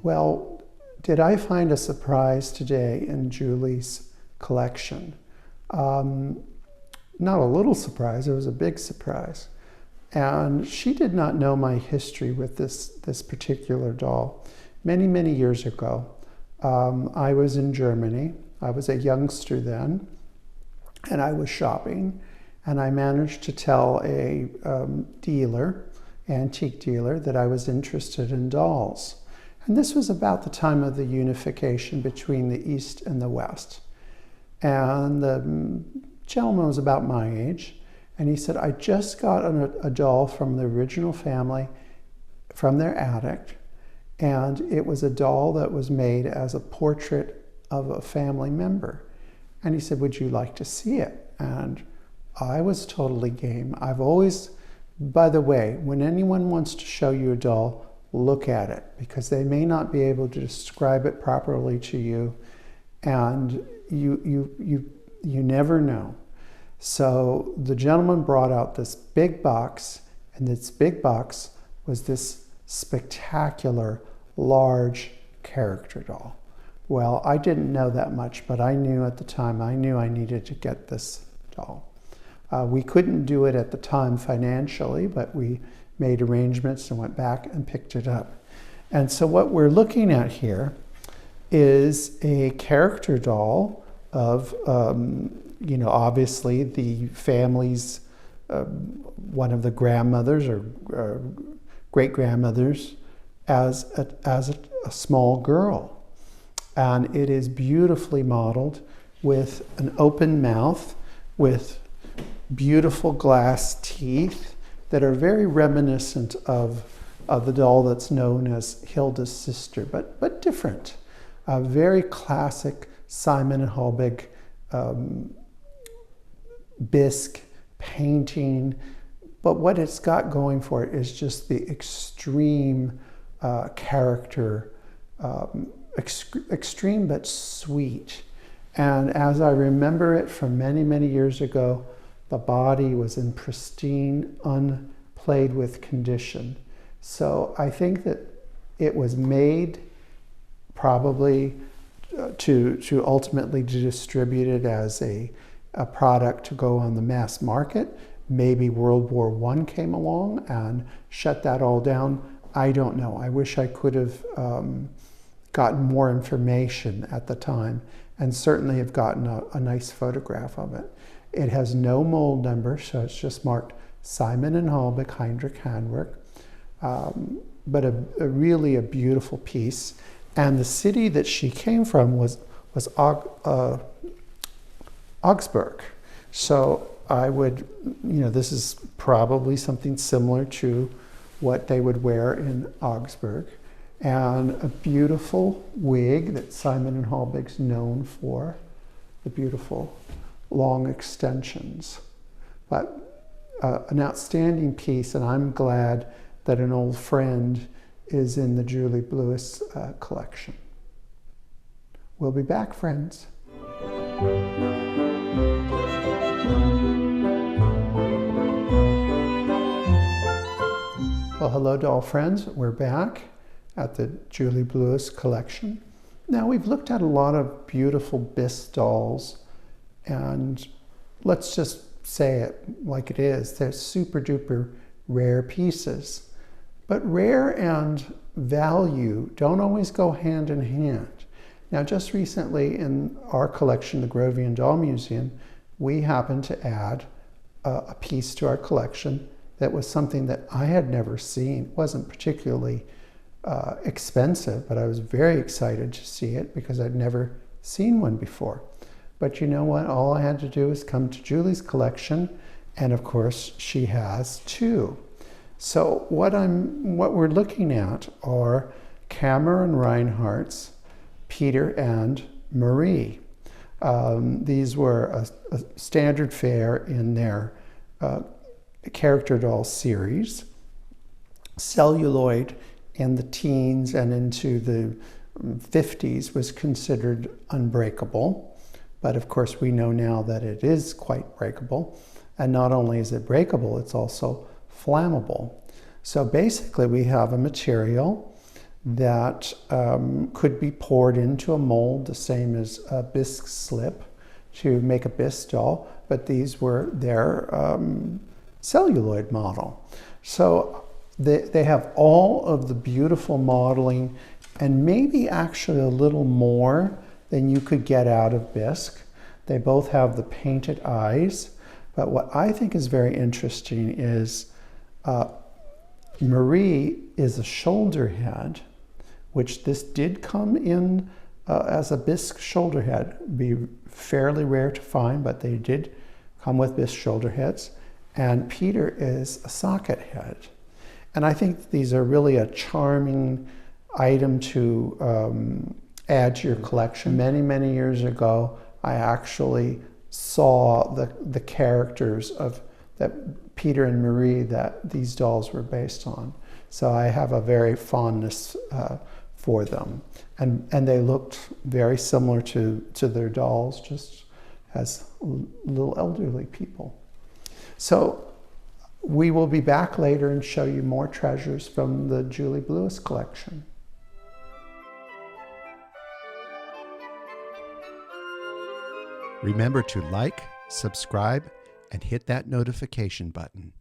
Well, did I find a surprise today in Julie's collection? Not a little surprise, it was a big surprise. And she did not know my history with this particular doll. Many, many years ago, I was in Germany. I was a youngster then, and I was shopping, and I managed to tell a antique dealer, that I was interested in dolls. And this was about the time of the unification between the East and the West. And the gentleman was about my age, and he said, I just got a doll from the original family from their attic, and it was a doll that was made as a portrait of a family member. And he said, would you like to see it? And I was totally game. I've always, by the way, when anyone wants to show you a doll, look at it, because they may not be able to describe it properly to you, and you never know. So the gentleman brought out this big box, and this big box was this spectacular, large character doll. Well, I didn't know that much, but I knew at the time, I knew I needed to get this doll. We couldn't do it at the time financially, but we made arrangements and went back and picked it up. And so what we're looking at here is a character doll of, obviously the family's, one of the grandmothers or great-grandmothers as a small girl. And it is beautifully modeled with an open mouth, with beautiful glass teeth that are very reminiscent of the doll that's known as Hilda's sister, but different. A very classic Simon Halbig bisque painting, but what it's got going for it is just the extreme character, extreme but sweet. And as I remember it from many, many years ago, the body was in pristine, unplayed with condition. So I think that it was made probably to ultimately distribute it as a product to go on the mass market. Maybe World War I came along and shut that all down. I don't know. I wish I could have gotten more information at the time, and certainly have gotten a nice photograph of it. It has no mold number, so it's just marked Simon and Halbig Heinrich Handwerk, but really a beautiful piece. And the city that she came from was Augsburg. So I would, this is probably something similar to what they would wear in Augsburg. And a beautiful wig that Simon and Halbig's known for, the beautiful long extensions. But an outstanding piece, and I'm glad that an old friend is in the Julie Blewis collection. We'll be back, friends. Well, hello doll friends, we're back at the Julie Blewis collection. Now, we've looked at a lot of beautiful bisque dolls, and let's just say it like it is. They're super duper rare pieces. But rare and value don't always go hand in hand. Now, just recently in our collection, the Grovian Doll Museum, we happened to add a piece to our collection that was something that I had never seen. It wasn't particularly expensive, but I was very excited to see it because I'd never seen one before. But you know what? All I had to do is come to Julie's collection, and of course she has two. So what we're looking at are Cameron Reinhardt's Peter and Marie. These were a standard fare in their character doll series. Celluloid in the teens and into the 50s was considered unbreakable. But of course we know now that it is quite breakable. And not only is it breakable, it's also flammable. So basically we have a material that could be poured into a mold, the same as a bisque slip, to make a bisque doll, but these were their celluloid model. So they have all of the beautiful modeling and maybe actually a little more than you could get out of bisque. They both have the painted eyes, but what I think is very interesting is Marie is a shoulder head, which this did come in as a bisque shoulder head. Be fairly rare to find, but they did come with bisque shoulder heads. And Peter is a socket head. And I think these are really a charming item to add to your collection. Many, many years ago, I actually saw the characters of that Peter and Marie that these dolls were based on. So I have a very fondness for them. And they looked very similar to their dolls, just as little elderly people. So we will be back later and show you more treasures from the Julie Blewis collection. Remember to like, subscribe, and hit that notification button.